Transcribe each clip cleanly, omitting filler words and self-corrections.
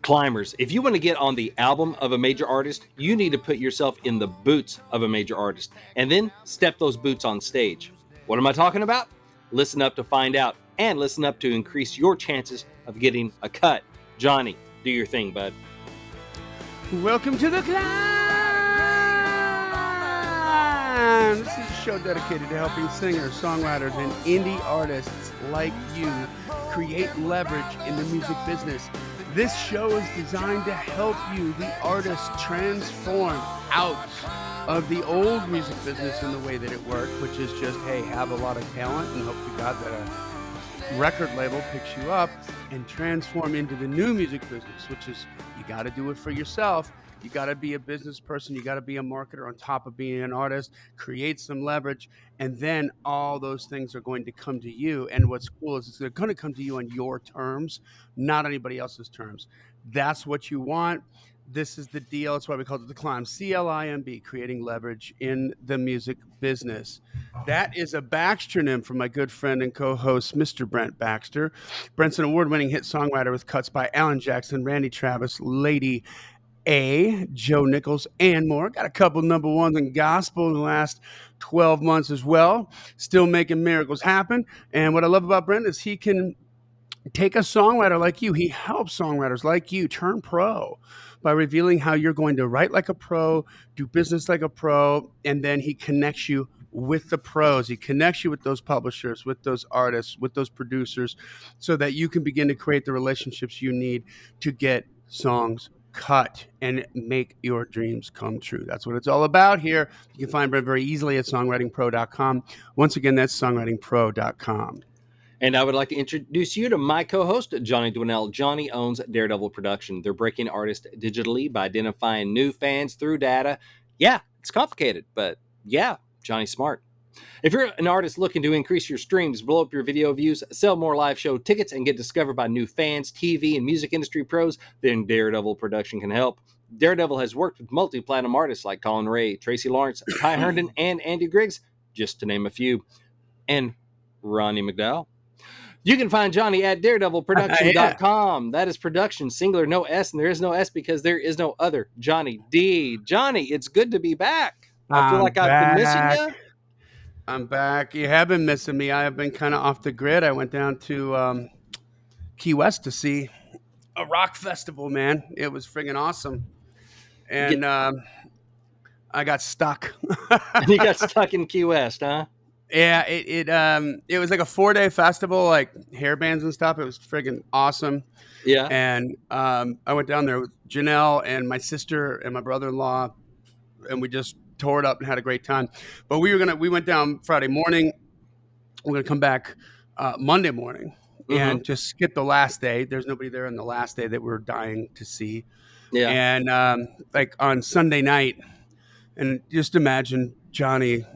Climbers, if you want to get on the album of a major artist, you need to put yourself in the boots of a major artist and then step those boots on stage. What am I talking about? Listen up to find out, and listen up to increase your chances of getting a cut. Johnny, do your thing, bud. Welcome to the Climb! This is a show dedicated to helping singers, songwriters, and indie artists like you create leverage in the music business. This show is designed to help you, the artist, transform out of the old music business in the way that it worked, which is just, hey, have a lot of talent and hope to God that a record label picks you up, and transform into the new music business, which is you got to do it for yourself. You got to be a business person. You got to be a marketer on top of being an artist, create some leverage, and then all those things are going to come to you. And what's cool is they're going to come to you on your terms, not anybody else's terms. That's what you want. This is the deal. That's why we call it the Climb. C.L.I.M.B, creating leverage in the music business. That is a Baxtronym from my good friend and co-host, Mr. Brent Baxter. Brent's an award-winning hit songwriter with cuts by Alan Jackson, Randy Travis, Lady A, Joe Nichols, and more. Got a couple number ones in gospel in the last 12 months as well. Still making miracles happen. And what I love about Brent is he can take a songwriter like you. He helps songwriters like you turn pro by revealing how you're going to write like a pro, do business like a pro, and then he connects you with the pros. He connects you with those publishers, with those artists, with those producers, so that you can begin to create the relationships you need to get songs cut and make your dreams come true. That's what it's all about here. You can find Brent very easily at songwritingpro.com. Once again, that's songwritingpro.com. And I would like to introduce you to my co-host, Johnny Dwinell. Johnny owns Daredevil Production. They're breaking artists digitally by identifying new fans through data. Yeah, it's complicated, but yeah, Johnny's smart. If you're an artist looking to increase your streams, blow up your video views, sell more live show tickets, and get discovered by new fans, TV, and music industry pros, then Daredevil Production can help. Daredevil has worked with multi-platinum artists like Colin Ray, Tracy Lawrence, Ty Herndon, and Andy Griggs, just to name a few, and Ronnie McDowell. You can find Johnny at daredevilproduction.com. That is production, singular, no S, and there is no S because there is no other Johnny D. Johnny, it's good to be back. I feel like I've been missing you. I'm back. You have been missing me. I have been kind of off the grid. I went down to Key West to see a rock festival, man. It was friggin' awesome. And I got stuck. You got stuck in Key West, huh? Yeah, it was like a 4-day festival, like hair bands and stuff. It was friggin' awesome. Yeah. And I went down there with Janelle and my sister and my brother-in-law, and we just tore it up and had a great time. But we went down Friday morning. We're gonna come back Monday morning and just skip the last day. There's nobody there on the last day that we're dying to see. Yeah. And like on Sunday night, and just imagine Johnny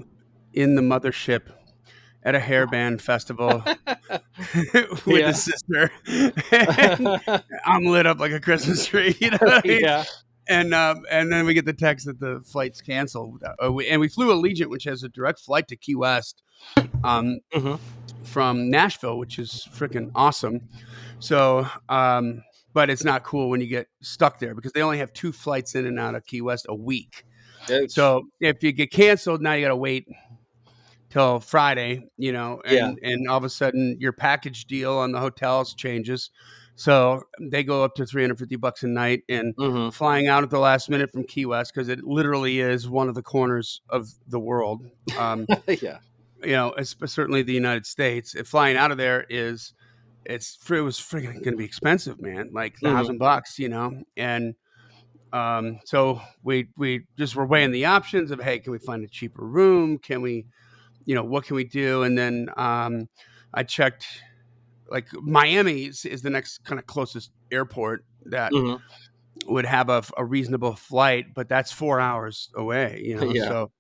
in the mothership at a hairband festival with his sister. And I'm lit up like a Christmas tree. You know what I mean? Yeah. And then we get the text that the flight's canceled. And we flew Allegiant, which has a direct flight to Key West from Nashville, which is freaking awesome. So, but it's not cool when you get stuck there because they only have 2 flights in and out of Key West a week. Ouch. So if you get canceled, now you got to wait till Friday, you know, and all of a sudden your package deal on the hotels changes. So they go up to $350 a night, and flying out at the last minute from Key West, because it literally is one of the corners of the world. You know, it's certainly the United States. If flying out of there it was freaking going to be expensive, man, like $1,000, you know. And so we just were weighing the options of, hey, can we find a cheaper room? Can we, you know, what can we do? And then I checked. Like Miami is the next kind of closest airport that would have a reasonable flight, but that's 4 hours away, you know? Yeah. So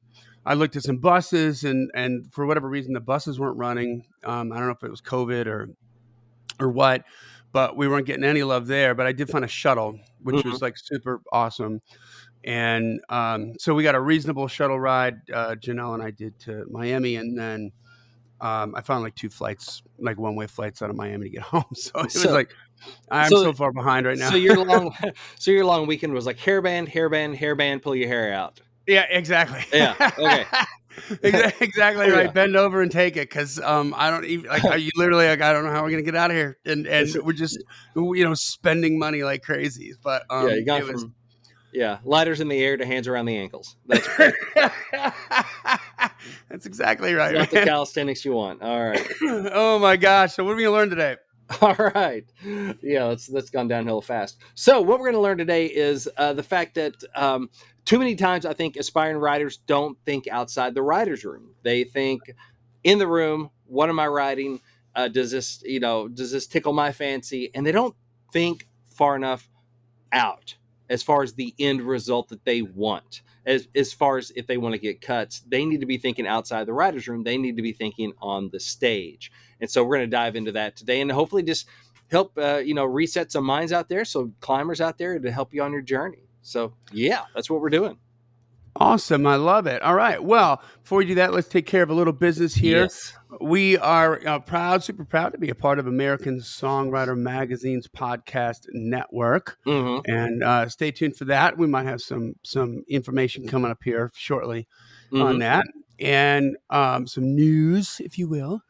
I looked at some buses and for whatever reason, the buses weren't running. I don't know if it was COVID or what, but we weren't getting any love there, but I did find a shuttle, which was like super awesome. And so we got a reasonable shuttle ride. Janelle and I did to Miami, and then I found like 2 flights, like one-way flights out of Miami to get home. So it was like I'm So so far behind right now. so your long so your long weekend was like hairband, hairband, hairband, pull your hair out. Yeah, exactly. Yeah. Okay. Exactly Oh, yeah. right. Bend over and take it, because I don't even like. You literally like, I don't know how we're gonna get out of here, and we're just spending money like crazy. But Yeah, you gone it was. from lighters in the air to hands around the ankles. That's great. That's exactly It's not right, the man. calisthenics you want. All right. Oh my gosh! So what are we gonna learn today? All right. Yeah, that's gone downhill fast. So what we're going to learn today is the fact that too many times I think aspiring writers don't think outside the writer's room. They think in the room, what am I writing? Does this tickle my fancy? And they don't think far enough out as far as the end result that they want. As far as if they want to get cuts, they need to be thinking outside the writer's room. They need to be thinking on the stage. And so we're going to dive into that today and hopefully just help, reset some minds out there. So climbers out there to help you on your journey. So yeah, that's what we're doing. Awesome. I love it. All right. Well, before we do that, let's take care of a little business here. Yes. We are super proud to be a part of American Songwriter Magazine's podcast network. Mm-hmm. And stay tuned for that. We might have some information coming up here shortly on Mm-hmm. that, and some news, if you will.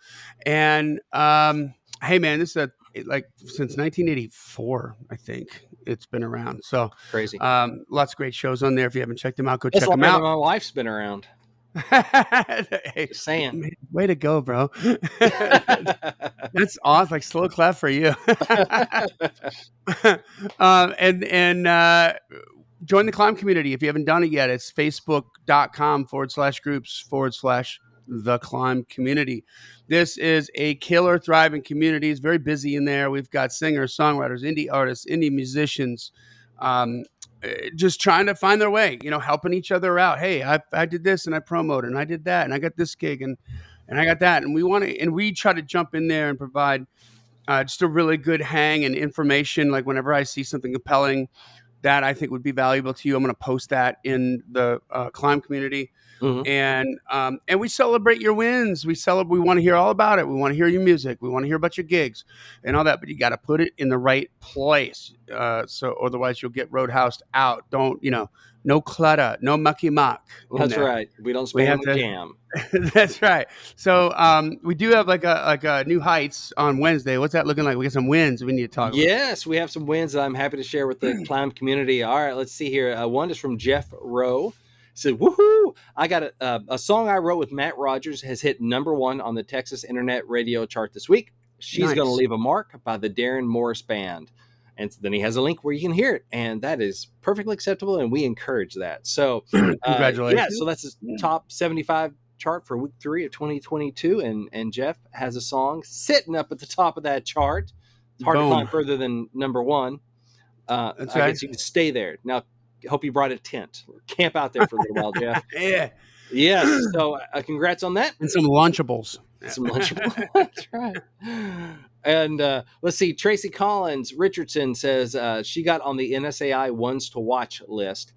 And hey, man, this is like since 1984, I think it's been around. So Crazy. lots of great shows on there. If you haven't checked them out, go That's check them longer than out. my wife's been around. Hey, Just saying. way to go, bro. That's awesome. Like slow clap for you. And join the C.L.I.M.B community if you haven't done it yet. It's facebook.com/groups/the C.L.I.M B community. This is a killer, thriving community. It's very busy in there. We've got singers, songwriters, indie artists, indie musicians, just trying to find their way, helping each other out. Hey, I did this and I promoted and I did that and I got this gig and I got that. And we try to jump in there and provide just a really good hang and information. Like whenever I see something compelling that I think would be valuable to you, I'm going to post that in the C.L.I.M B community. Mm-hmm. And we celebrate your wins. We want to hear all about it. We want to hear your music. We want to hear about your gigs and all that. But you got to put it in the right place. So otherwise you'll get roadhoused out. Don't no clutter, no mucky muck. That's right. We don't spam and jam. That's right. So we do have like a new heights on Wednesday. What's that looking like? We got some wins we need to talk about. Yes, we have some wins that I'm happy to share with the C.L.I.M B community. All right, let's see here. One is from Jeff Rowe. He said, woohoo! I got a song I wrote with Matt Rogers has hit #1 on the Texas Internet Radio chart this week. She's Nice. Gonna Leave a Mark by the Darren Morris Band. And then he has a link where you can hear it. And that is perfectly acceptable, and we encourage that. So Congratulations. yeah, so that's his top 75 chart for week 3 of 2022. And Jeff has a song sitting up at the top of that chart. It's hard to climb further than #1. That's I right. guess you can stay there. Now, hope you brought a tent. Camp out there for a little while, Jeff. Yeah. Yes. So congrats on that. And some Lunchables. Some Lunchables. That's right. And let's see. Tracy Collins Richardson says she got on the NSAI Ones to Watch list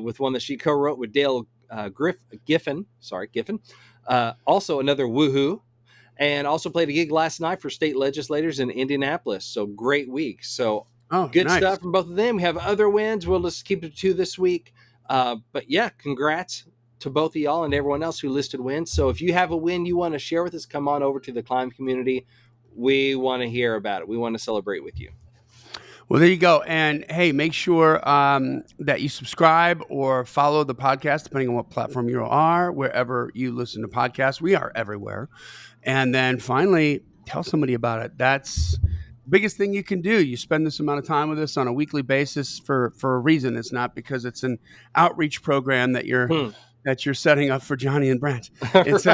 with one that she co-wrote with Dale Giffen. Also another woohoo. And also played a gig last night for state legislators in Indianapolis. So great week. So good nice stuff from both of them. We have other wins. We'll just keep it to 2 this week. But yeah, congrats to both of y'all and everyone else who listed wins. So if you have a win you want to share with us, come on over to the C.L.I.M B community. We want to hear about it. We want to celebrate with you. Well, there you go. And hey, make sure that you subscribe or follow the podcast, depending on what platform you are, wherever you listen to podcasts. We are everywhere. And then finally, tell somebody about it. That's the biggest thing you can do. You spend this amount of time with us on a weekly basis for a reason. It's not because it's an outreach program that you're setting up for Johnny and Brent. It's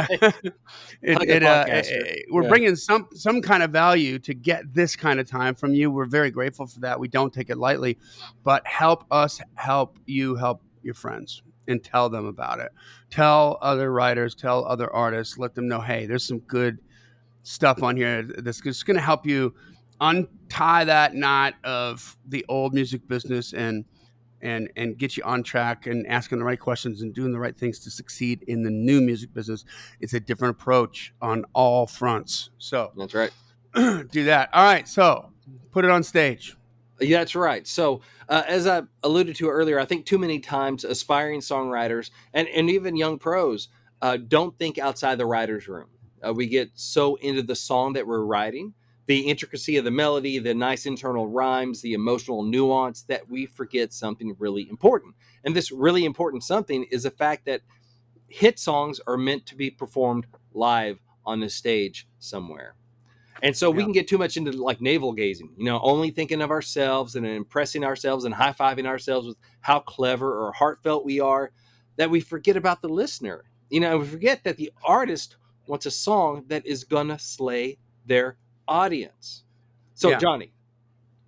we're bringing some kind of value to get this kind of time from you. We're very grateful for that. We don't take it lightly, but help us help you help your friends and tell them about it. Tell other writers, tell other artists, let them know, hey, there's some good stuff on here that's just going to help you untie that knot of the old music business and get you on track and asking the right questions and doing the right things to succeed in the new music business. It's a different approach on all fronts. So that's right. Do that. All right. So Put it on stage. Yeah, that's right. So, as I alluded to earlier, I think too many times aspiring songwriters and even young pros don't think outside the writer's room. We get so into the song that we're writing, the intricacy of the melody, the nice internal rhymes, the emotional nuance, that we forget something really important. And this really important something is the fact that hit songs are meant to be performed live on the stage somewhere. And so we Yeah. can get too much into like navel gazing, only thinking of ourselves and impressing ourselves and high fiving ourselves with how clever or heartfelt we are, that we forget about the listener. We forget that the artist wants a song that is going to slay their audience. So, Yeah. Johnny,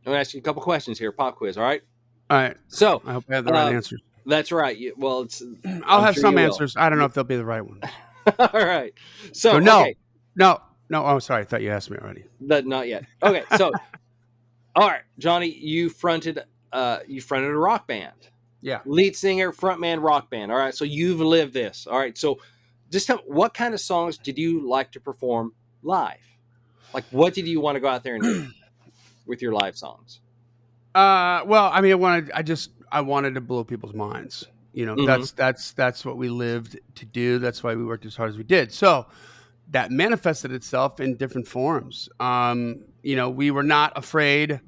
I'm going to ask you a couple questions here, pop quiz. All right. All right. So, I hope I have the right uh, answers. that's right. Well, I'll I'm have sure some you will. answers. I don't know if they'll be the right ones. All right. So So, no, okay. no, no. Oh, sorry. I thought you asked me already. Not yet. Okay. So, all right, Johnny, you fronted a rock band, Yeah. lead singer, frontman, rock band. All right, so you've lived this. All right, so just tell me, what kind of songs did you like to perform live? Like, what did you want to go out there and do with your live songs? Well, I mean, I wanted to blow people's minds. You know, Mm-hmm. that's what we lived to do. That's why we worked as hard as we did. So that manifested itself in different forms. We were not afraid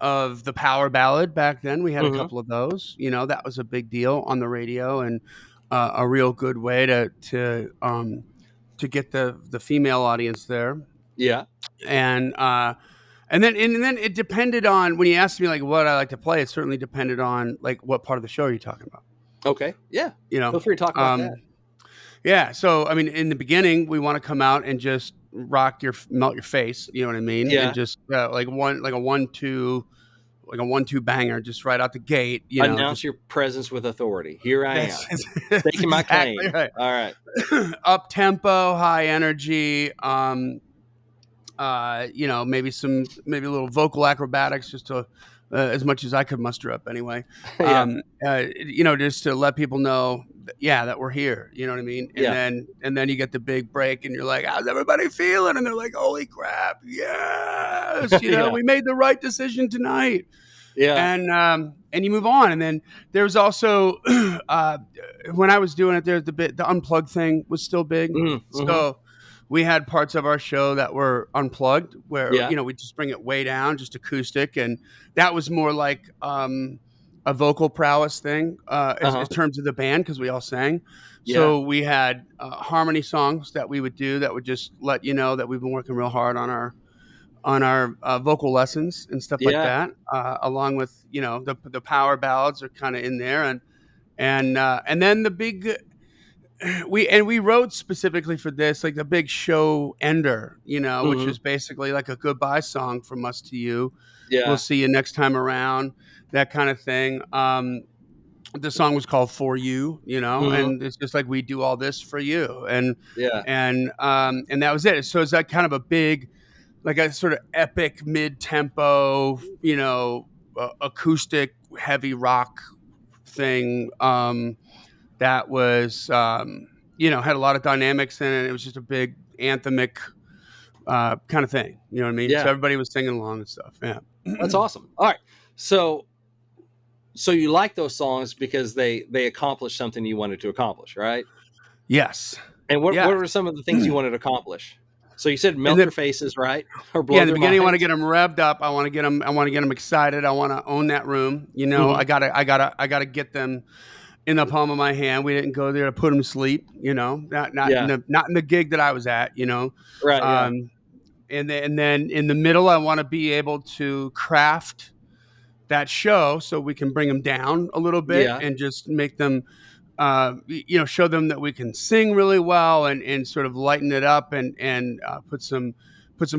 of the power ballad back then. We had a Mm-hmm. couple of those. That was a big deal on the radio, and a real good way to get the female audience there. Yeah. And then it depended on, when you asked me like what I like to play. It certainly depended on like what part of the show are you talking about. Okay. Yeah. You know, Feel free to talk about that. yeah. So I mean, in the beginning, we want to come out and just melt your face. You know what I mean? And Yeah. just like a 1-2, like a 1-2 banger, just right out the gate. Announce Just your presence with authority. Here I am, that's staking my exactly claim. right. All right. Up tempo, high energy. Maybe a little vocal acrobatics, just to as much as I could muster up anyway. Yeah. Just to let people know, that we're here. You know what I mean? And Yeah. then you get the big break, and you're like, "How's everybody feeling?" And they're like, "Holy crap, yes! Yeah. We made the right decision tonight." Yeah. And you move on. And then there's also when I was doing it, there's the unplugged thing was still big. Mm-hmm. So we had parts of our show that were unplugged, where Yeah. we just bring it way down, just acoustic, and that was more like a vocal prowess thing in Uh-huh. terms of the band, because we all sang. Yeah. So we had harmony songs that we would do that would just let you know that we've been working real hard on our vocal lessons and stuff like Yeah. that, along with the power ballads are kind of in there, and then the big we wrote specifically for this, like the big show ender, which Mm-hmm. was basically like a goodbye song from us to you. We'll Yeah. see you next time around, that kind of thing. The song was called For You, Mm-hmm. and it's just like, we do all this for you, Yeah. and that was it. So it's that kind of a big, like a sort of epic mid-tempo, acoustic heavy rock thing, that was had a lot of dynamics in it. It was just a big anthemic kind of thing. You know what I mean? So Yeah. everybody was singing along and stuff. Yeah. That's awesome. All right. So you like those songs because they accomplish something you wanted to accomplish, right? Yes. And what Yeah. what were some of the things you wanted to accomplish? So you said In melt the their faces, right? Or Yeah, blow in the their beginning, I want to get minds. them revved up. I want to get them. I want to get them excited. I want to own that room. Hmm. I gotta get them in the palm of my hand. We didn't go there to put them to sleep. Yeah. Not in the gig that I was at. Right. Yeah. Um, and then in the middle, I want to be able to craft that show so we can bring them down a little bit Yeah. and just make them, show them that we can sing really well, and sort of lighten it up, and put some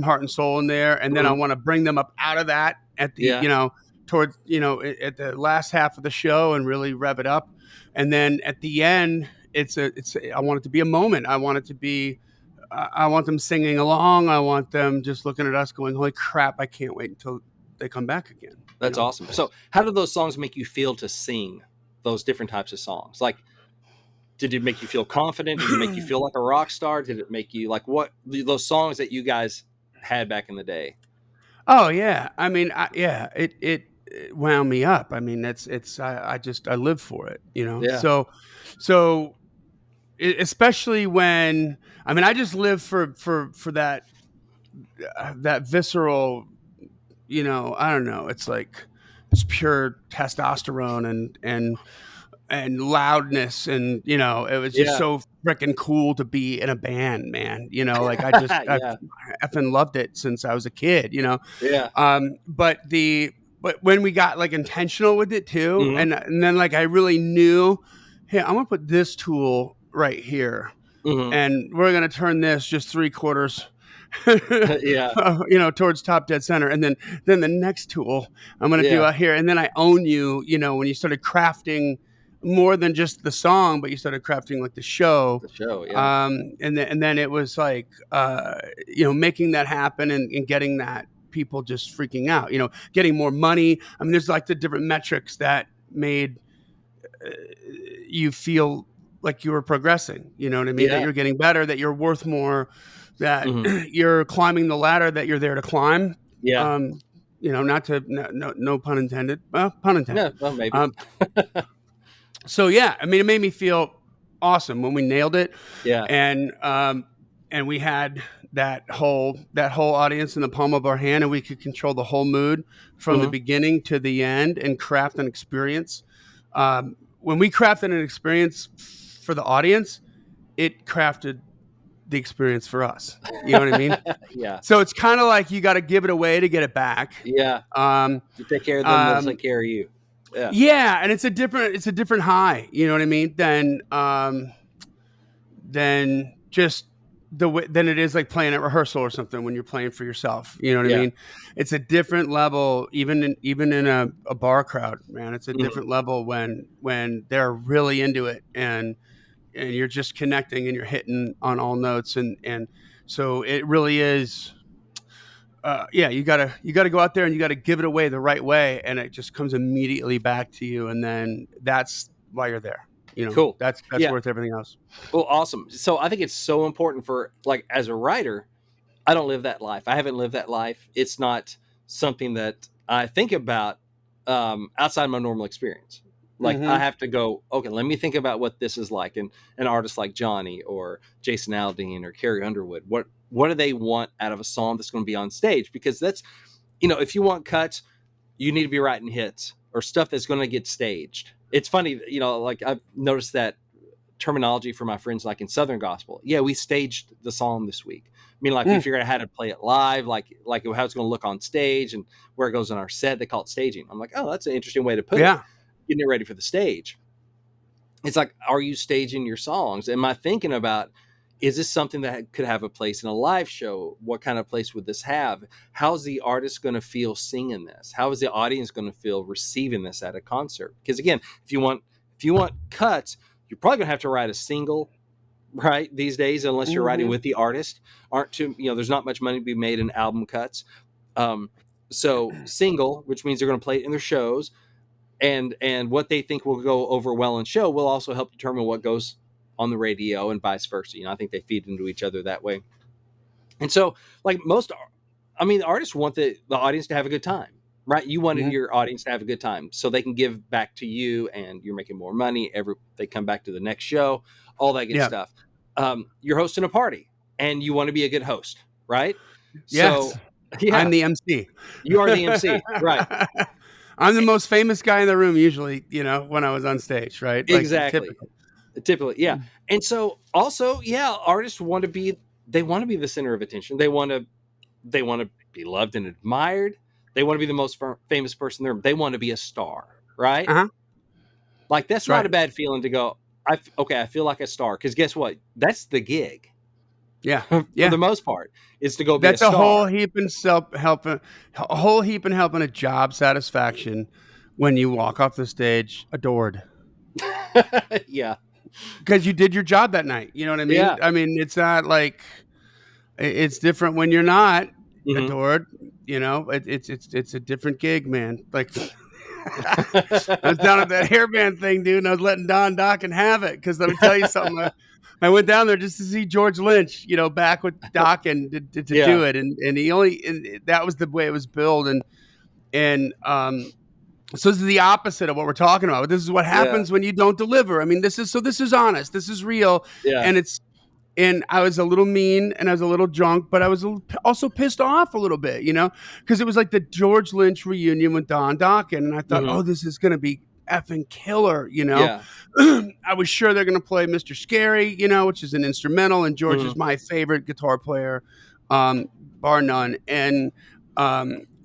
heart and soul in there. And then I Hmm. want to bring them up out of that at the, Yeah. towards, at the last half of the show, and really rev it up. And then at the end, I want it to be a moment. I want it to be, I want them singing along. I want them just looking at us going, "Holy crap, I can't wait until they come back again." That's awesome. So how do those songs make you feel to sing those different types of songs? Like, did it make you feel confident? Did it make you feel like a rock star? Did it make you like what those songs that you guys had back in the day? Oh yeah. I mean, yeah, it wound me up. I mean, I just I live for it, you know. Yeah. So especially when I mean, I just live for that visceral, you know. I don't know. It's like it's pure testosterone and loudness, and you know, it was just Yeah. so freaking cool to be in a band, man. You know, like I Yeah. effing loved it since I was a kid. You know, Yeah. but when we got like intentional with it too, Hmm. and then like I really knew, hey, I'm gonna put this tool right here, Hmm. and we're gonna turn this just 3/4, Yeah. you know, towards top dead center, and then the next tool I'm gonna do Yeah. out here, and then I own you. You know, when you started crafting more than just the song, but you started crafting like the show. The show. Yeah. And then it was like, you know, making that happen and getting that people just freaking out, you know, getting more money. I mean, there's like the different metrics that made uh, you feel like you were progressing. You know what I mean? That Yeah. you're getting better, that you're worth more, that Hmm. you're climbing the ladder that you're there to climb. Yeah. Um, you know, not to no pun intended. Well, pun No. intended. Well, maybe. Um, so yeah, I mean, it made me feel awesome when we nailed it, Yeah. and and we had that whole audience in the palm of our hand, and we could control the whole mood from the Hmm. beginning to the end and craft an experience. When we crafted an experience for the audience, it crafted the experience for us. You know what I mean? Yeah. So it's kind of like you got to give it away to get it back. Yeah. Um, You take care of them, they'll um, take care of you. Yeah. yeah, and it's a different high. You know what I mean? Than just the way than it is like playing at rehearsal or something when you're playing for yourself. You know what I Yeah. mean? It's a different level, even in a bar crowd, man. It's a Hmm. different level when they're really into it, and you're just connecting and you're hitting on all notes, and so it really is. Yeah, you gotta go out there and you gotta give it away the right way, and it just comes immediately back to you, and then that's why you're there. You know, Cool. that's Yeah. worth everything else. Well, awesome. So I think it's so important for, like, as a writer, I don't live that life. I haven't lived that life. It's not something that I think about outside my normal experience. Like, I Hmm. have to go, okay, let me think about what this is like. And an artist like Johnny or Jason Aldean or Carrie Underwood, what do they want out of a song that's going to be on stage? Because that's, if you want cuts, you need to be writing hits or stuff that's going to get staged. It's funny, like I've noticed that terminology for my friends, like in Southern gospel. Yeah, we staged the song this week. I mean, like, we Mm, figured out how to play it live, like how it's going to look on stage and where it goes in our set. They call it staging. I'm like, oh, that's an interesting way to put it. yeah. Getting it ready for the stage. It's like, are you staging your songs? Am I thinking about, is this something that could have a place in a live show? What kind of place would this have? How's the artist going to feel singing this? How is the audience going to feel receiving this at a concert? Because again, if you want cuts, you're probably going to have to write a single, right, these days, unless you're writing Mhm. with the artist. Aren't too, there's not much money to be made in album cuts. Um, so single, which means they're going to play it in their shows, and what they think will go over well in show will also help determine what goes on the radio and vice versa. I think they feed into each other that way. And so, like most, I mean, the artists want the audience to have a good time, right? You wanted Mhm. your audience to have a good time so they can give back to you, and you're making more money. They come back to the next show, all that good Yeah. stuff. You're hosting a party, and you want to be a good host, right? Yes. So, I'm yeah, the MC. you are the MC, right? I'm the most famous guy in the room usually, you know, when I was on stage, right? Like Exactly. typically. Typically, yeah. Mm. And so also, yeah, artists want to be the center of attention. They want to be loved and admired. They want to be the most famous person there. They want to be a star, right? Uh-huh. Like, that's That's not right. a bad feeling to go, okay, I feel like a star, cuz guess what? That's the gig. Yeah. For Yeah. the most part, is to go be a That's a whole star. heap and self helping a whole heap and helping a job satisfaction when you walk off the stage adored. Yeah. Because you did your job that night. You know what I mean? Yeah. I mean, it's not like it's different when you're not Mhm. adored. You know, it's a different gig, man. Like I was down at that hairband thing, dude, and I was letting Don Dokken have it because let me tell you something. I went down there just to see George Lynch, back with Doc and to Yeah. do it, and that was the way it was billed, and so this is the opposite of what we're talking about. This is what Yeah. happens when you don't deliver. I mean, this is honest, this is real, Yeah. and I was a little mean and I was a little drunk, but I was also pissed off a little bit, because it was like the George Lynch reunion with Don Dokken, and I thought, Hmm. oh, this is going to be effing killer. Yeah. I was sure they're going to play Mr. Scary, which is an instrumental, and George Hmm. is my favorite guitar player, bar none. And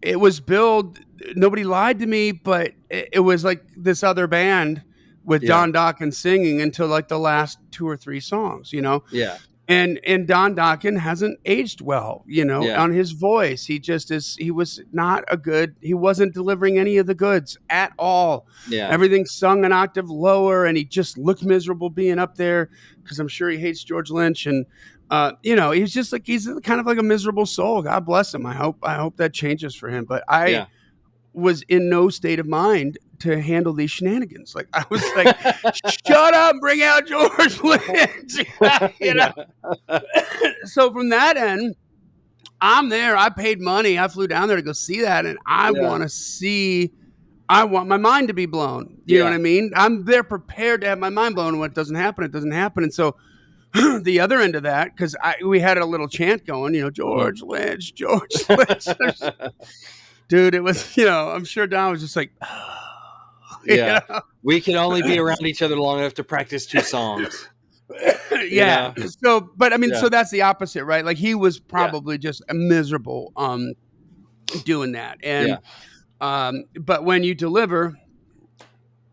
it was billed. Nobody lied to me, but it was like this other band with Yeah. Don Dokken singing until like the last two or three songs. Yeah. And Don Dokken hasn't aged well, Yeah. on his voice. He was not he wasn't delivering any of the goods at all. Yeah. Everything sung an octave lower, and he just looked miserable being up there, because I'm sure he hates George Lynch. And he's just like, he's kind of like a miserable soul. God bless him. I hope that changes for him. But I Yeah. was in no state of mind to handle these shenanigans. Like, I was like, shut up, bring out George Lynch. you know. Yeah. So from that end, I'm there. I paid money. I flew down there to go see that, and I Yeah. want to see. I want my mind to be blown. You know what Yeah. I mean? I'm there prepared to have my mind blown. When it doesn't happen, it doesn't happen. And so the other end of that, because we had a little chant going, Mhm. George Lynch, George Lynch. Dude, it was, I'm sure Don was just like, you Yeah. know? We can only be around each other long enough to practice two songs. Yeah. So, but I mean, Yeah. so that's the opposite, right? Like, he was Yeah. probably just miserable doing that. Yeah. And but when you deliver,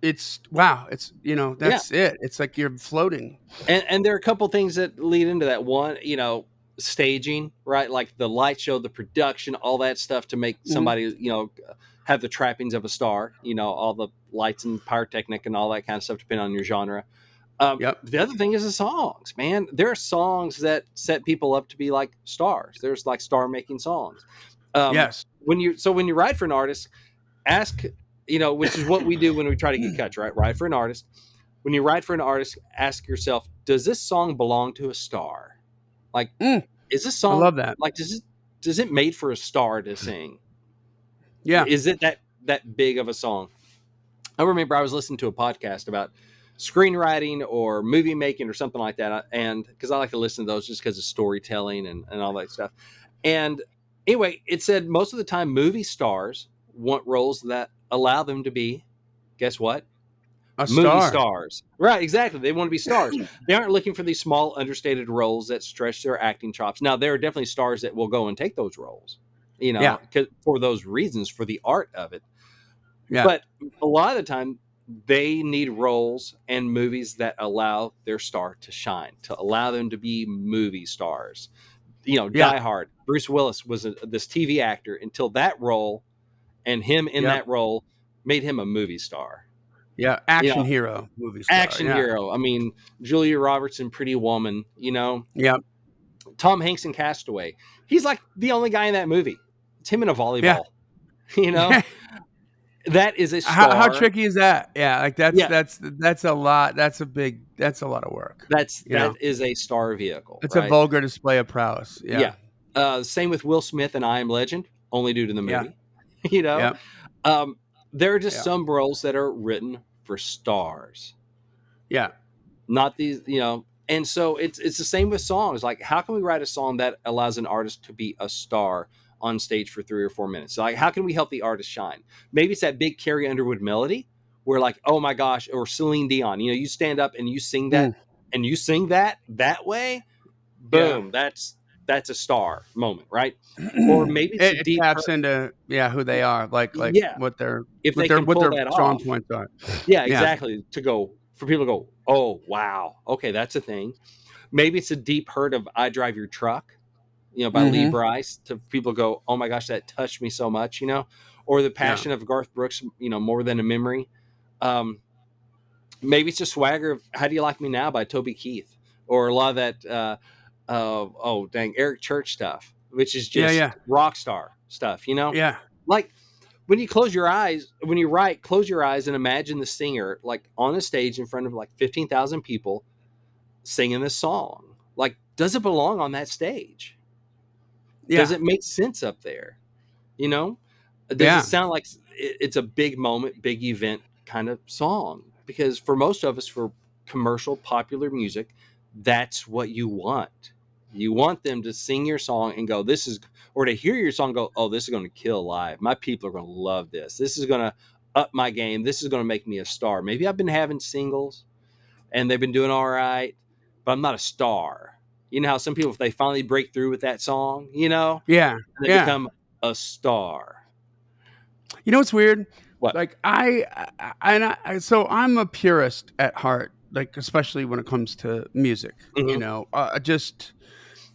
it's wow, it's Yeah. that's it. It's like you're floating. And there are a couple things that lead into that. One, staging, right? Like the light show, the production, all that stuff to make Mhm. somebody, have the trappings of a star, all the lights and pyrotechnic and all that kind of stuff, depending on your genre. Yep. The other thing is the songs, man. There are songs that set people up to be like stars. There's like star making songs. Yes. When you write for an artist, ask, which is what we do when we try to get cuts, right? Write for an artist. When you write for an artist, ask yourself, does this song belong to a star? Like, Mm, is this I song love that. like does it made for a star to sing? Yeah. Is it that big of a song? I remember I was listening to a podcast about screenwriting or movie making or something like that, and because I like to listen to those just because of storytelling and all that stuff. And anyway, it said most of the time movie stars want roles that allow them to be, guess what? A Movie star. stars. Right, exactly. They want to be stars. They aren't looking for these small, understated roles that stretch their acting chops. Now, there are definitely stars that will go and take those roles, Yeah. for those reasons, for the art of it. Yeah. But a lot of the time, they need roles and movies that allow their star to shine, to allow them to be movie stars. Yeah. Die Hard. Bruce Willis was this TV actor until that role, and him in Yep. that role made him a movie star. Yeah. You Action know, hero movie star. action Yeah. hero. I mean, Julia Roberts in Pretty Woman. Yep. Tom Hanks in Castaway. He's like the only guy in that movie. It's him in a Yeah. volleyball. You know, that is a How star. tricky is that? Yeah. Like, Yeah, that's a lot. That's a lot of work. that is a star vehicle, It's a right? vulgar display of prowess. Yeah. Yeah. Same with Will Smith and I Am Legend, only due to the Yeah. movie. you know, Yep. um, there are just Yeah. some roles that are written for stars, Yeah. not these. And so it's the same with songs. Like, how can we write a song that allows an artist to be a star on stage for 3 or 4 minutes? So, like, how can we help the artist shine? Maybe it's that big Carrie Underwood melody where, like, oh my gosh, or Celine Dion. You stand up and you sing that, Mm. and you sing that way. Yeah. Boom, that's a star moment, right? Or maybe it's a It deep taps into who they are, like yeah, what their if they can what pull their that strong off. points are. Yeah, Yeah. exactly. For people to go, oh wow, okay, that's a thing. Maybe it's a deep hurt of "I Drive Your Truck," by Lee Mhm. Brice. To people go, oh my gosh, that touched me so much, or the Yeah. passion of Garth Brooks, More Than a Memory. Um, Maybe it's a swagger of "How Do You Like Me Now" by Toby Keith, or a lot of that. Oh dang, Eric Church stuff, which is Yeah, just yeah. rock star stuff. Yeah. Like when you close your eyes, when you write, close your eyes and imagine the singer like on a stage in front of like 15,000 people, singing this song? Like, does it belong on that stage? Does Yeah. it make sense up there? You know, does it Yeah. sound like it's a big moment, big event kind of song? Because for most of us, for commercial popular music, that's what you want. You want them to sing your song and go, this is, or to hear your song, go, oh, this is going to kill live. My people are going to love this. This is going to up my game. This is going to make me a star. Maybe I've been having singles and they've been doing all right, but I'm not a star. You know how some people, if they finally break through with that song, Yeah. and they Yeah. become a star. You know what's weird? What? Like so I'm a purist at heart, like especially when it comes to music. Hmm. Just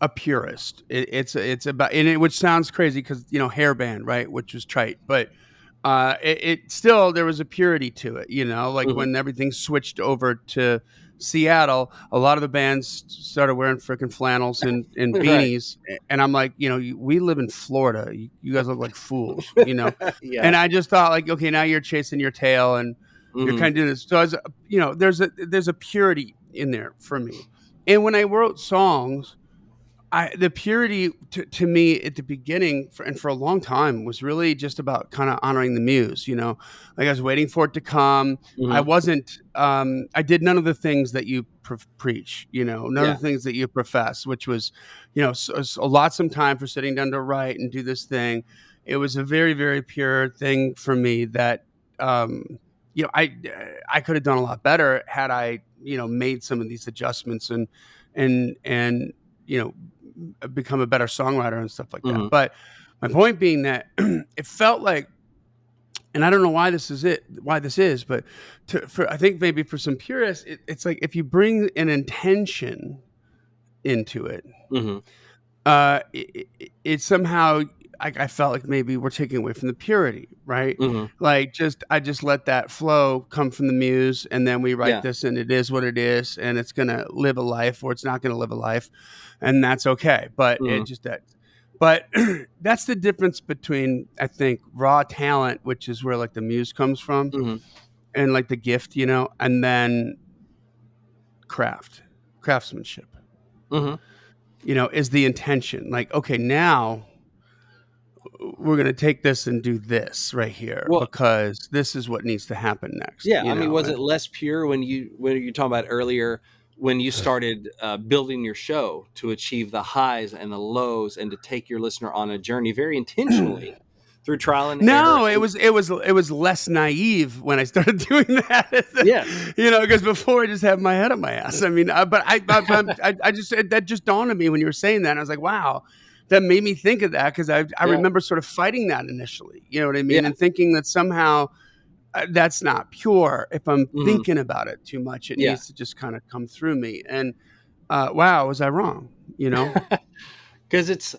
a purist. It's about which sounds crazy because hairband, right? Which was trite, but it still there was a purity to it. Like Hmm. when everything switched over to Seattle, a lot of the bands started wearing freaking flannels and Right. beanies, and I'm like, we live in Florida. You guys look like fools, Yeah. And I just thought, like, okay, now you're chasing your tail and you're Hmm. kind of doing this. So, there's a purity in there for me. And when I wrote songs, the purity to me at the beginning and for a long time was really just about kind of honoring the muse, like I was waiting for it to come. I Hmm. wasn't, I did none of the things that you preach, none of Yeah. the things that you profess, which was, a lot some time for sitting down to write and do this thing. It was a very, very pure thing for me that, um, I could have done a lot better had I, made some of these adjustments and, you know, become a better songwriter and stuff like that. Hmm. But my point being that it felt like, and I don't know why this is, but I think maybe for some purists, it's like if you bring an intention into it, Hmm. it somehow I felt like maybe we're taking away from the purity, right? Hmm. Like I just let that flow come from the muse, and then we write Yeah. this, and it is what it is, and it's gonna live a life, or it's not gonna live a life, and that's okay. But it Hmm. just that, but that's the difference between I think raw talent, which is where like the muse comes from, Hmm. and like the gift, and then craftsmanship, Hmm. is the intention. Like, okay, now we're going to take this and do this right here Well, because this is what needs to happen next, yeah. I mean, was it less pure when you talking about earlier when you started building your show to achieve the highs and the lows and to take your listener on a journey very intentionally through trial and error? No, it And was it was less naive when I started doing that. yes. Because before I just had my head up my ass. I mean, but I just that just dawned on me when you were saying that. And I was like, wow, that made me think of that because I Yeah. remember sort of fighting that initially. You know what I mean? Yeah. And thinking that somehow that's not pure. If I'm Hmm. thinking about it too much, it Yeah. needs to just kind of come through me. And wow, was I wrong? You know? Because it's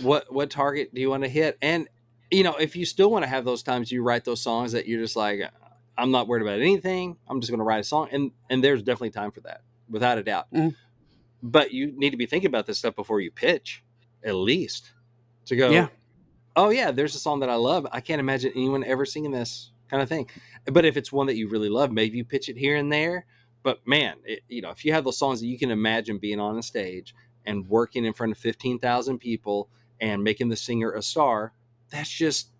what target do you want to hit? And if you still want to have those times you write those songs that you're just like, I'm not worried about anything, I'm just going to write a song, and there's definitely time for that, without a doubt. Mm, But you need to be thinking about this stuff before you pitch, at least, to yeah, go, oh yeah, there's a song that I love, I can't imagine anyone ever singing this kind of thing. But if it's one that you really love, maybe you pitch it here and there. But man, if you have those songs that you can imagine being on a stage and working in front of 15,000 people and making the singer a star, that's just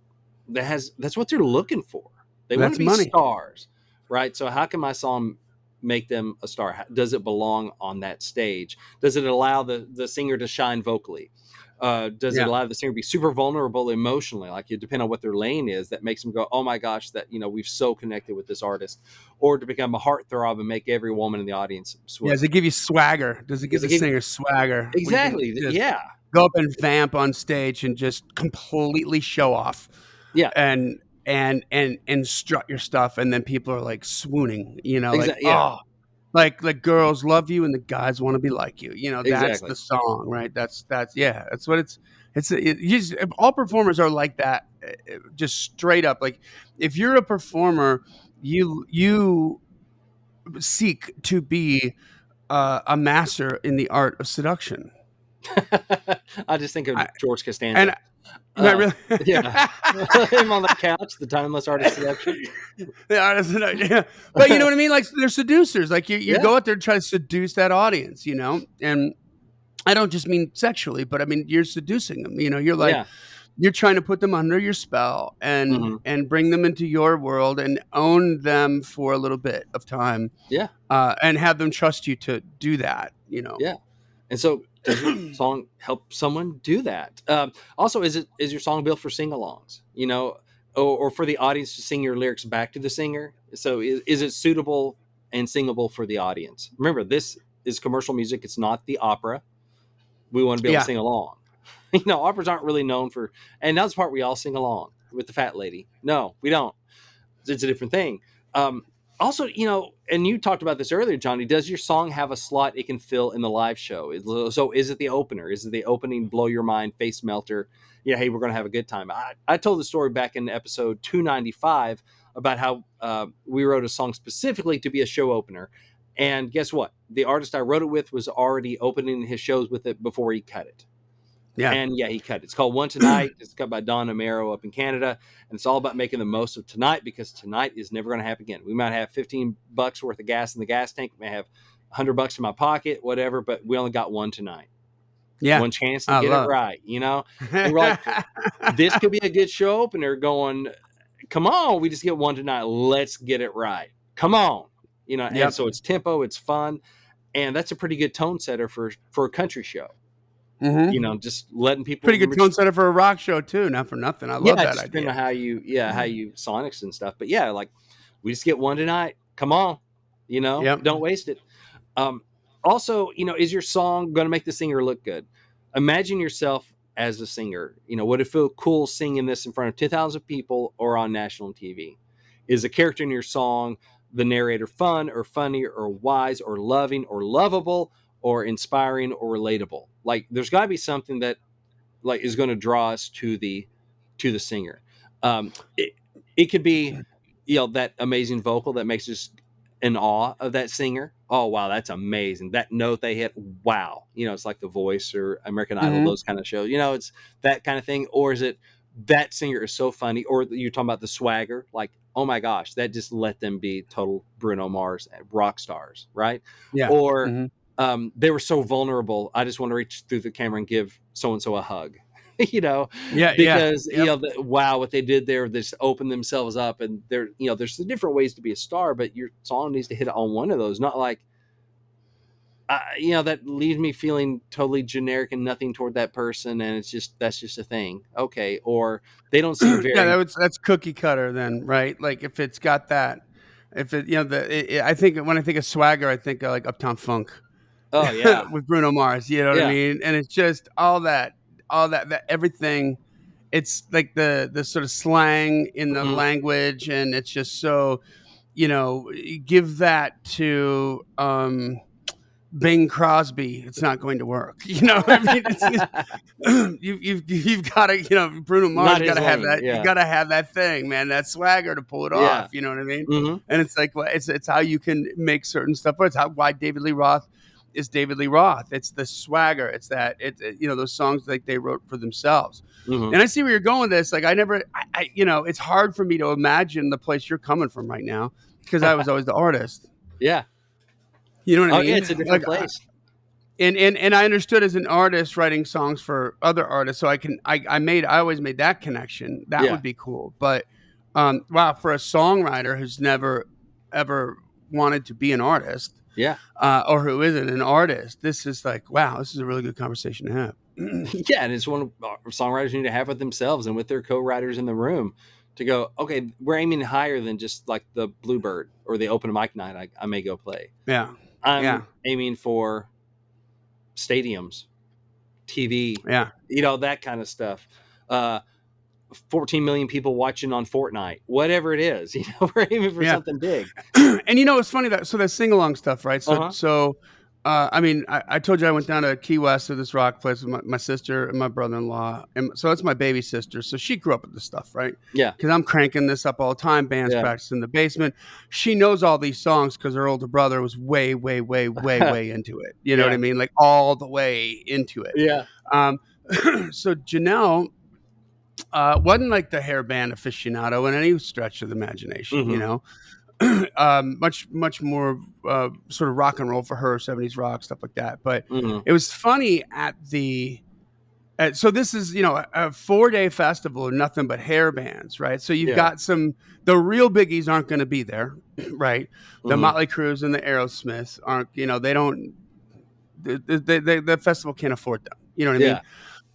that's what they're looking for. They want to that's be money. stars, right? So how can my song make them a star? Does it belong on that stage? Does it allow the singer to shine vocally? Does it Yeah. allow the singer to be super vulnerable emotionally? Like, it depends on what their lane is, that makes them go, oh my gosh, that we've so connected with this artist, or to become a heartthrob and make every woman in the audience Yeah, does swoon. it give you swagger? Does it give Does it the give singer swagger where you can exactly? just Yeah. go up and vamp on stage and just completely show off Yeah. and and strut your stuff and then people are like swooning, like, Exactly. Yeah. oh, like girls love you and the guys want to be like you. That's the Exactly. song, right? That's yeah, that's what all performers are like that, just straight up. Like if you're a performer, you seek to be a master in the art of seduction. I just think of I, George and Costanza. Not really. Yeah. Him on the couch, the timeless artist selection. The artist, yeah. But you know what I mean? Like they're seducers. Like you Yeah. go out there to try to seduce that audience, you know? And I don't just mean sexually, but I mean you're seducing them. You know, you're like Yeah. you're trying to put them under your spell Hmm. and bring them into your world and own them for a little bit of time, Yeah. and have them trust you to do that. You know. Yeah. And so, does your song help someone do that? Also, is your song built for sing-alongs? You know, or for the audience to sing your lyrics back to the singer? So, is it suitable and singable for the audience? Remember, this is commercial music. It's not the opera. We want to be able to Yeah. sing along. You know, operas aren't really known for, and that's the part we all sing along with the fat lady. No, we don't. It's a different thing. Um, Also, you know, and you talked about this earlier, Johnny. Does your song have a slot it can fill in the live show? So, is it the opener? Is it the opening blow your mind face melter? Yeah, hey, we're going to have a good time. I told the story back in episode 295 about how we wrote a song specifically to be a show opener, and guess what? The artist I wrote it with was already opening his shows with it before he cut it. Yeah. And yeah, he cut it. It's called One Tonight. It's cut by Don Amaro up in Canada. And it's all about making the most of tonight, because tonight is never going to happen again. We might have $15 worth of gas in the gas tank. We may have $100 in my pocket, whatever, but we only got one tonight. Yeah. One chance to I get it love right, you know? And we're like, it. this could be a good show opener going, come on, we just get one tonight. Let's get it right. Come on. You know, and Yep. so it's tempo, it's fun. And that's a pretty good tone setter for a country show. Mhm. You know, just letting people Pretty good tone setter for a rock show too. Not for nothing. I love that just idea. depending on how you sonics and stuff. But yeah, like we just get one tonight. Come on, you know, Yep. don't waste it. Also, you know, is your song going to make the singer look good? Imagine yourself as a singer. You know, would it feel cool singing this in front of 10,000 people or on national TV? Is the character in your song, the narrator, fun or funny or wise or loving or lovable or inspiring or relatable? Like, there's got to be something that like is going to draw us to the singer. It could be, you know, that amazing vocal that makes us in awe of that singer. Oh wow, that's amazing. That note they hit, wow. You know, it's like The Voice or American Idol, Mhm. those kind of shows. You know, it's that kind of thing. Or is it that singer is so funny? Or you're talking about the swagger, like, oh my gosh, that just let them be total Bruno Mars rock stars, right? Yeah. Or Mhm. they were so vulnerable. I just want to reach through the camera and give so and so a hug, you know, Yeah, yeah. because you Yep. know, wow, what they did there, they just opened themselves up, and there, you know, there's different ways to be a star, but your song needs to hit on one of those, not like, you know, that leaves me feeling totally generic and nothing toward that person, and it's just that's just a thing, okay, or they don't seem Yeah, very, that's cookie cutter then, right? Like if it's got that, if it, you know, I think when I think of swagger, I think of like Uptown Funk oh yeah, with Bruno Mars. You know what I yeah, mean? And it's just that everything. It's like the sort of slang in the mhm. language, and it's just so, you know, give that to Bing Crosby, it's not going to work. You know, I mean, you've got to, you know, Bruno Mars, Not you got his to have lane, that. You yeah, got to have that thing, man, that swagger to pull it yeah, off. You know what I mean? hmm, And it's like, well, it's how you can make certain stuff. It's why David Lee Roth is David Lee Roth. It's the swagger. It's that you know, those songs like they wrote for themselves. hmm, And I see where you're going with this. Like you know, it's hard for me to imagine the place you're coming from right now because I was always the artist. yeah, You know what I oh yeah, mean? it's a different Like place, and I understood as an artist writing songs for other artists, so I always made that connection. That yeah, would be cool. But wow, for a songwriter who's never ever wanted to be an artist, yeah. or who isn't an artist, this is like, wow, this is a really good conversation to have. Yeah, and it's one songwriters need to have with themselves and with their co-writers in the room to go, okay, we're aiming higher than just like the Bluebird or the open mic night I may go play. Yeah, yeah, I'm aiming for stadiums, TV, yeah, you know, that kind of stuff. 14 million people watching on Fortnite, whatever it is, you know, we're aiming for yeah. something big. And you know, it's funny that that sing along stuff, right? Uh-huh. I mean, I told you I went down to Key West to this rock place with my sister and my brother-in-law, and so that's my baby sister. So she grew up with this stuff, right? Yeah. Because I'm cranking this up all the time. Bands Yeah. practice in the basement. She knows all these songs because her older brother was way, way, way, way, way into it. You know what Yeah. I mean? Like all the way into it. Yeah. Um, so Janelle Wasn't like the hair band aficionado in any stretch of the imagination, you Mm-hmm. know. Much more sort of rock and roll for her, 70s rock stuff like that. But Mm-hmm. it was funny at the so this is, you know, a 4-day festival of nothing but hair bands, right? So you've Yeah. got the real biggies aren't going to be there, right? The Mm-hmm. Motley Crues and the Aerosmiths aren't, you know, they don't, the festival can't afford them. You know what I mean? Yeah.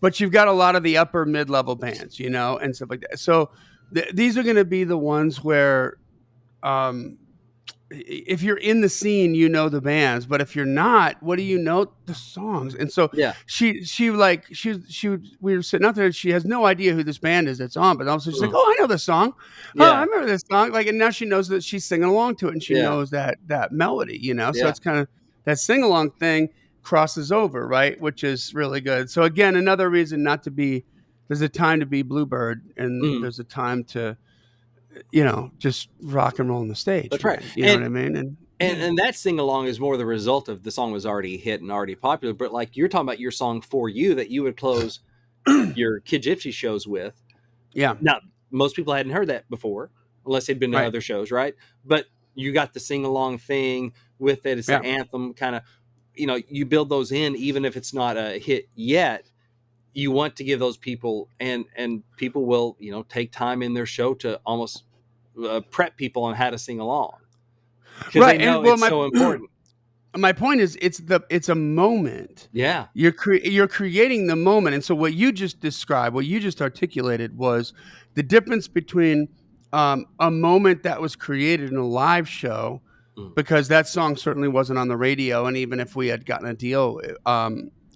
But you've got a lot of the upper mid level bands, you know, and stuff like that. So these are going to be the ones where, um, if you're in the scene, you know the bands, but if you're not, what do you know? The songs. And so Yeah. we were sitting out there and she has no idea who this band is that's on, but also she's like, Mm-hmm. oh, I know this song. Oh, I Yeah. remember this song. Like, and now she knows that she's singing along to it and she Yeah. knows that melody, you know? So Yeah. it's kind of that sing along thing crosses over, right? Which is really good. So again, another reason not to be, there's a time to be Bluebird and Mm-hmm. there's a time to, you know, just rock and roll on the stage, That's right. man. You know what I mean? And yeah. And that sing along is more the result of the song was already hit and already popular. But like you're talking about your song For You that you would close your Kid Gypsy shows with. Yeah, Now, most people hadn't heard that before, unless they'd been to right. other shows, right? But you got the sing along thing with it. It's the Yeah. anthem kind of, you know, you build those in, even if it's not a hit yet. You want to give those people, and people will, you know, take time in their show to almost prep people on how to sing along because they Right. know And well, it's so important. my point is it's a moment. Yeah. You're creating the moment. And so what you just described, what you just articulated was the difference between a moment that was created in a live show, Mm. because that song certainly wasn't on the radio, and even if we had gotten a deal,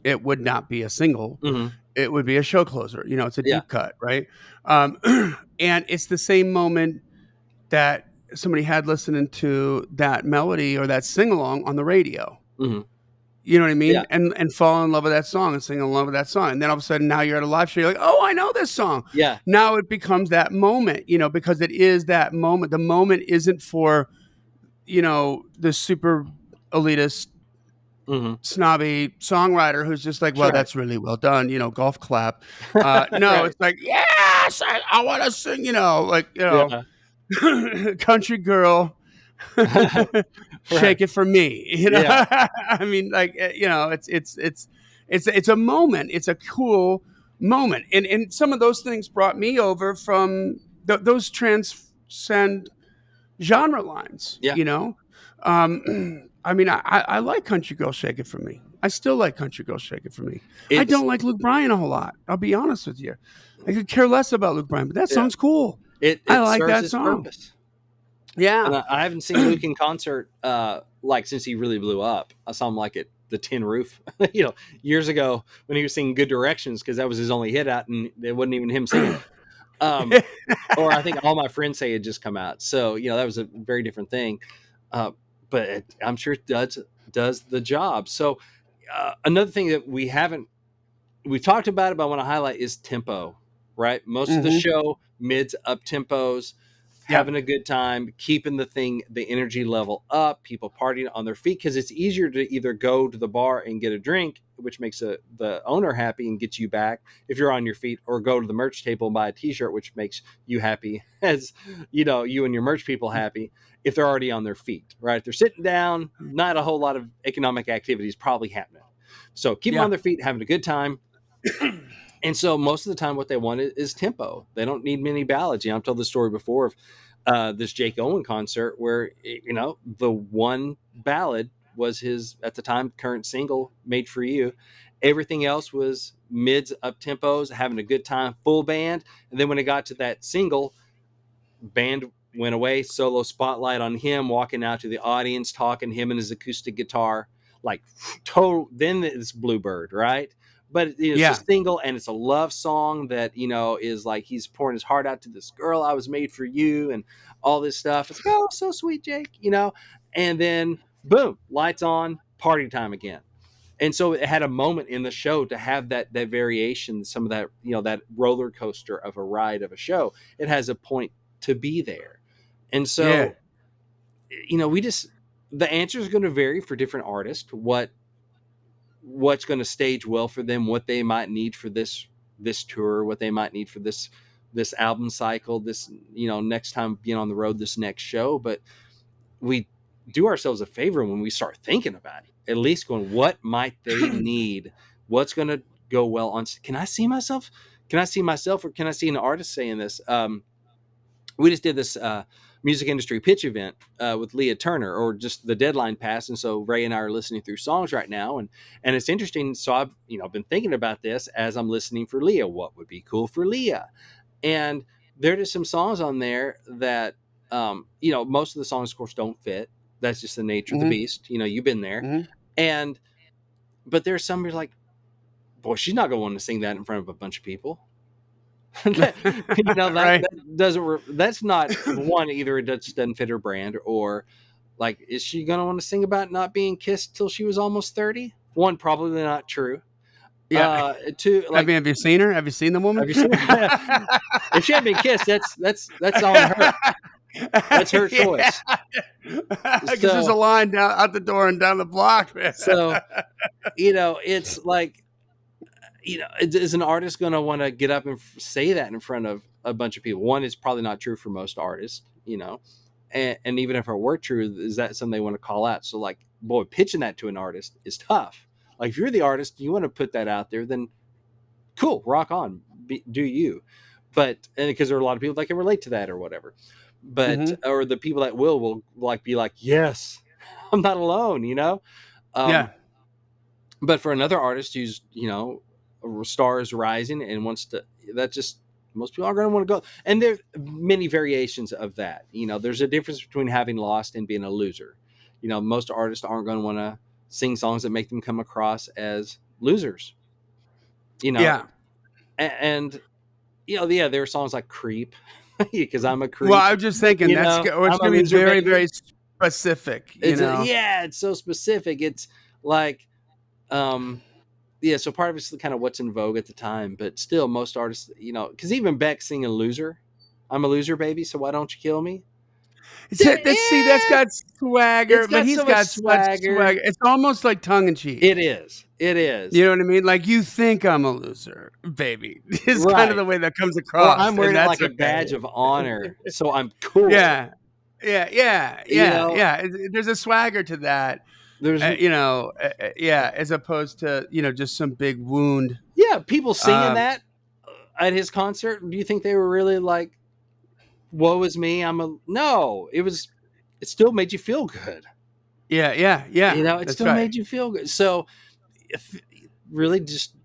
it would not be a single. Hmm. It would be a show closer. You know, it's a Yeah. deep cut, right? Um, and it's the same moment that somebody had listening to that melody or that sing along on the radio. Hmm. You know what I Yeah. mean? And fall in love with that song and sing along with that song. And then all of a sudden now you're at a live show, you're like, oh, I know this song. Yeah. Now it becomes that moment, you know, because it is that moment. The moment isn't for, you know, the super elitist, Hmm. snobby songwriter who's just like, That's well, right. that's really well done, you know, golf clap. No, Right. it's like, yes, I want to sing, you know, like, you know, Yeah. country girl, Right. shake it for me. You know, Yeah. I mean, like, you know, it's a moment. It's a cool moment, and some of those things brought me over from those transcend genre lines. Yeah. You know, I mean, I like country girl, shake it for me. I still like country girl, shake it for me. I It's don't like Luke Bryan a whole lot. I'll be honest with you. I could care less about Luke Bryan, but that yeah. song's cool. I It like serves that its song. purpose. Yeah. And I haven't seen Luke in concert like since he really blew up. I saw him like at the Tin Roof, you know, years ago when he was singing Good Directions because that was his only hit out, and it wasn't even him singing it. Or I think All My Friends Say had just come out, so you know that was a very different thing. Uh, but I'm sure it does the job. So another thing that we've talked about it, but I want to highlight is tempo. Right, most of the Hmm. show mids up tempos, Yep. having a good time, keeping the energy level up, people partying on their feet because it's easier to either go to the bar and get a drink, which makes the owner happy and gets you back if you're on your feet, or go to the merch table and buy a T-shirt, which makes you happy, as you know, you and your merch people happy if they're already on their feet. Right, if they're sitting down, not a whole lot of economic activities probably happening. So keep them Yeah. on their feet, having a good time. And so most of the time, what they want is tempo. They don't need many ballads. You know, I've told the story before of this Jake Owen concert where, you know, the one ballad was his, at the time, current single, Made for You. Everything else was mids, up tempos, having a good time, full band. And then when it got to that single, band went away, solo spotlight on him, walking out to the audience, talking, him and his acoustic guitar, like total. Then it's Bluebird, right? But you know, it's a Yeah. single and it's a love song that, you know, is like he's pouring his heart out to this girl. I was made for you, and all this stuff. It's like, oh, so sweet, Jake, you know. And then boom, lights on, party time again. And so it had a moment in the show to have that variation, some of that, you know, that roller coaster of a ride of a show. It has a point to be there. And Yeah. so, you know, the answer is going to vary for different artists, what's going to stage well for them, what they might need for this this tour, what they might need for this album cycle, this, next time being on the road, this next show. But we do ourselves a favor when we start thinking about it, at least going, what might they need? What's going to go well on? Can I see myself? Or can I see an artist saying this? We just did this music industry pitch event with Leah Turner, or just the deadline passed. And so Ray and I are listening through songs right now. And it's interesting. So I've been thinking about this as I'm listening for Leah. What would be cool for Leah? And there are just some songs on there that, most of the songs, of course, don't fit. That's just the nature of the beast. You've been there. But there's some who's like, boy, she's not going to want to sing that in front of a bunch of people. That Right. That's not one, either it just doesn't fit her brand, or like, is she going to want to sing about not being kissed till she was almost 30? One, probably not true. Yeah. Two, like, have you seen her? Have you seen the woman? have you seen her? If she hadn't been kissed, that's on her. That's her choice. Because there's a line down out the door and down the block. So, it's like, is an artist going to want to get up and say that in front of a bunch of people? One, is probably not true for most artists, and even if it were true, is that something they want to call out? So, like, boy, pitching that to an artist is tough. Like, if you're the artist, you want to put that out there, then cool, rock on, do you. But, and because there are a lot of people that can relate to that or whatever, but or the people that will like be like, yes, I'm not alone, Yeah. But for another artist who's, a star is rising and wants to, that just, most people aren't going to want to go. And there are many variations of that. There's a difference between having lost and being a loser. Most artists aren't going to want to sing songs that make them come across as losers. Yeah. And there are songs like Creep, because I'm a creep. Well, I was just thinking it's going to be very, very specific. It's so specific. It's like, so part of it's kind of what's in vogue at the time, but still, most artists, because even Beck singing "Loser," I'm a loser, baby, so why don't you kill me? That's got swagger, but he's got swagger. It's almost like tongue in cheek. It is. You know what I mean? Like, you think I'm a loser, baby. It's kind of the way that comes across. Well, I'm wearing it like a badge of honor, so I'm cool. Yeah. There's a swagger to that. There's, as opposed to, just some big wound. Yeah, people singing that at his concert. Do you think they were really like, woe is me, no, it still made you feel good. Yeah. It still made you feel good. So, really, just,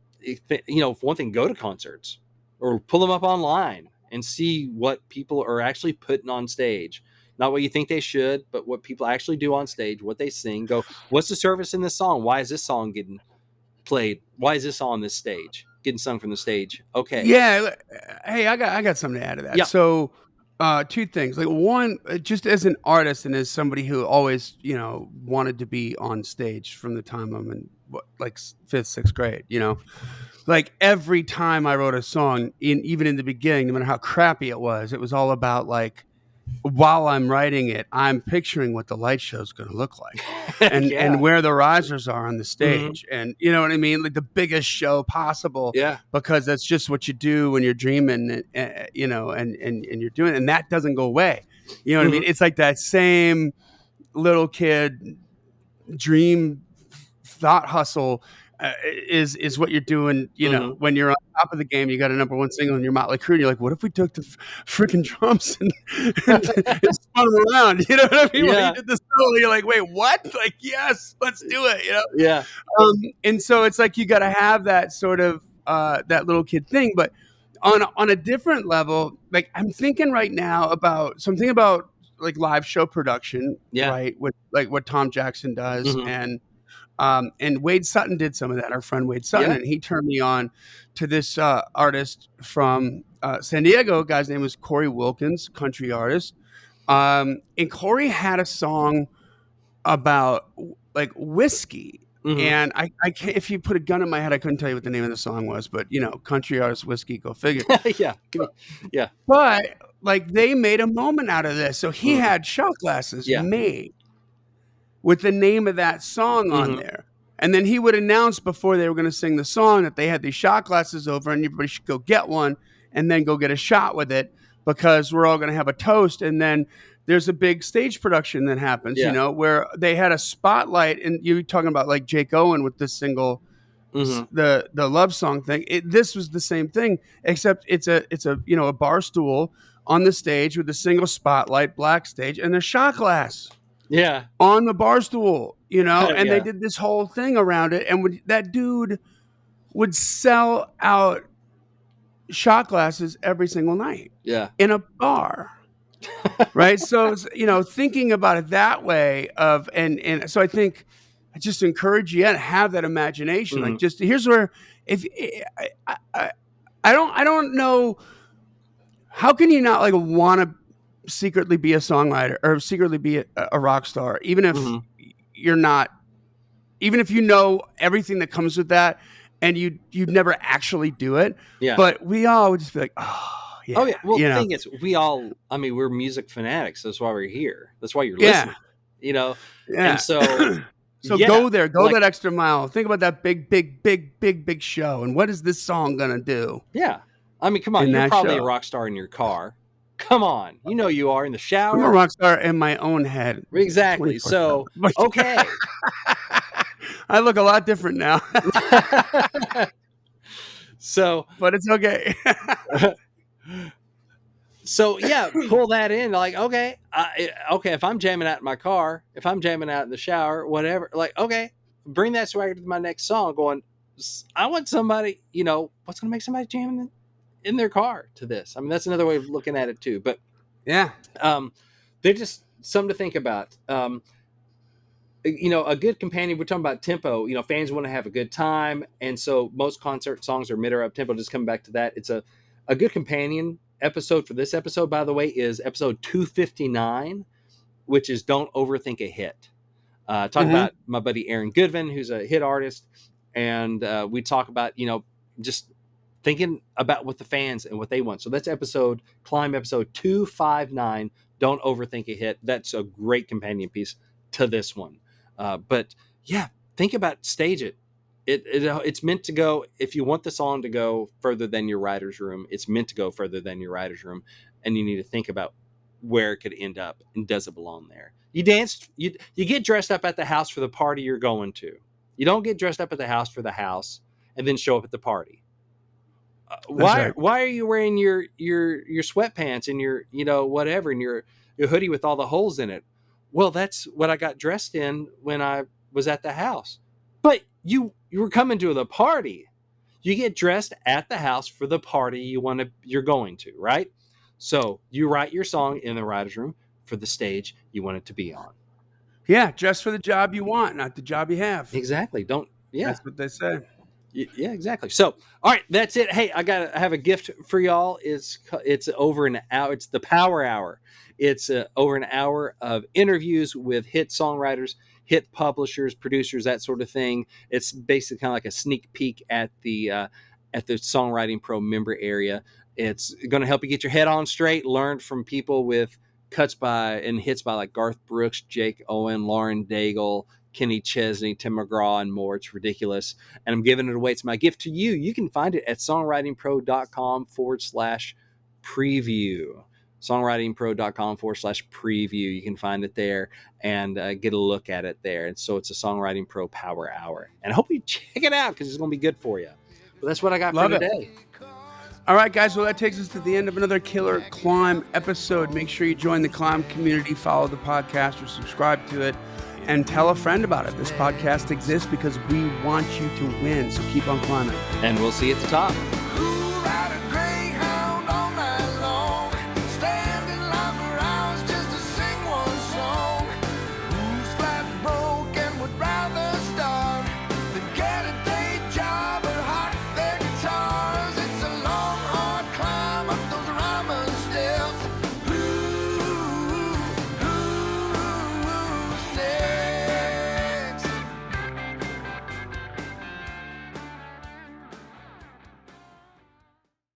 for one thing, go to concerts or pull them up online and see what people are actually putting on stage. Not what you think they should, but what people actually do on stage, what they sing. Go, what's the service in this song? Why is this song getting played? Why is this on this stage getting sung from the stage? Okay. Yeah. Hey, I got something to add to that. Yeah. So, two things. Like, one, just as an artist and as somebody who always, wanted to be on stage from the time I'm in like 5th, 6th grade, like every time I wrote a song, even in the beginning, no matter how crappy it was all about, like, while I'm writing it, I'm picturing what the light show is going to look like, and where the risers are on the stage, and you know what I mean, like the biggest show possible. Yeah, because that's just what you do when you're dreaming, and you're doing it, and that doesn't go away. You know what I mean? It's like that same little kid dream, thought hustle. Is what you're doing, when you're on top of the game, you got a number one single and you're Motley Crue, and you're like, what if we took the freaking drums and spun them around? You know what I mean? Yeah. When you did the solo, you're like, wait, what? Like, yes, let's do it. Yeah. And so it's like you got to have that sort of that little kid thing, but on a different level, like I'm thinking right now about something about like live show production, right? With like what Tom Jackson does, and Wade Sutton did some of that. Our friend Wade Sutton, and he turned me on to this artist from San Diego. A guy's name was Corey Wilkins, country artist. And Corey had a song about like whiskey. And I can't, if you put a gun in my head, I couldn't tell you what the name of the song was, but country artist whiskey, go figure. Yeah. But like they made a moment out of this. So he had shot glasses made with the name of that song on there. And then he would announce before they were going to sing the song that they had these shot glasses over and everybody should go get one and then go get a shot with it because we're all going to have a toast. And then there's a big stage production that happens, where they had a spotlight, and you were talking about like Jake Owen with this single, the love song thing. This was the same thing, except it's a a bar stool on the stage with a single spotlight, black stage, and a shot glass. Yeah. On the bar stool, and Yeah. they did this whole thing around it. And that dude would sell out shot glasses every single night. Yeah. In a bar. Right. So, thinking about it that way and so I think I just encourage you to have that imagination. Like, just here's where, if I don't know, how can you not like want to secretly be a songwriter or secretly be a rock star, even if you're not, even if you know everything that comes with that and you'd never actually do it. Yeah. But we all would just be like, oh yeah. Oh yeah. Well, the thing is, we're music fanatics. That's why we're here. That's why you're listening. Yeah. And so go there, go that extra mile. Think about that big show. And what is this song gonna do? Yeah. I mean, come on, you're probably a rock star in your car. Come on, you are in the shower. I'm a rock star in my own head. Exactly. So, okay. I look a lot different now. So, but it's okay. So yeah, pull that in. Like, okay, if I'm jamming out in my car, if I'm jamming out in the shower, whatever, like, okay, bring that swagger to my next song. Going, I want somebody, what's going to make somebody jam in their car to this? I mean, that's another way of looking at it too. But yeah, they're just something to think about. A good companion. We're talking about tempo. Fans want to have a good time, and so most concert songs are mid or up tempo. Just coming back to that, it's a good companion episode for this episode, by the way, is episode 259, which is Don't Overthink a Hit. Talk about my buddy Aaron Goodvin, who's a hit artist, and we talk about just thinking about what the fans and what they want. So that's C.L.I.M.B episode 259, Don't Overthink a Hit. That's a great companion piece to this one. But yeah, think about stage it. It's meant to go, if you want the song to go further than your writer's room, it's meant to go further than your writer's room. And you need to think about where it could end up and does it belong there. You get dressed up at the house for the party you're going to. You don't get dressed up at the house for the house and then show up at the party. Why are you wearing your sweatpants and your, whatever, and your hoodie with all the holes in it? Well, that's what I got dressed in when I was at the house. But you were coming to the party. You get dressed at the house for the party you're going to, right? So you write your song in the writer's room for the stage you want it to be on. Yeah, dress for the job you want, not the job you have. Exactly. That's what they say. Yeah, exactly. So, all right, that's it. Hey, I have a gift for y'all. It's over an hour. It's the Power Hour. It's over an hour of interviews with hit songwriters, hit publishers, producers, that sort of thing. It's basically kind of like a sneak peek at the Songwriting Pro member area. It's going to help you get your head on straight, learn from people with cuts by and hits by like Garth Brooks, Jake Owen, Lauren Daigle, Kenny Chesney, Tim McGraw, and more. It's ridiculous. And I'm giving it away. It's my gift to you. You can find it at songwritingpro.com/preview. songwritingpro.com/preview. You can find it there and get a look at it there. And so it's a Songwriting Pro Power Hour. And I hope you check it out because it's going to be good for you. But that's what I got for today. All right, guys. Well, that takes us to the end of another killer C.L.I.M.B episode. Make sure you join the C.L.I.M.B community, follow the podcast, or subscribe to it, and tell a friend about it. This podcast exists because we want you to win. So keep on climbing. And we'll see you at the top.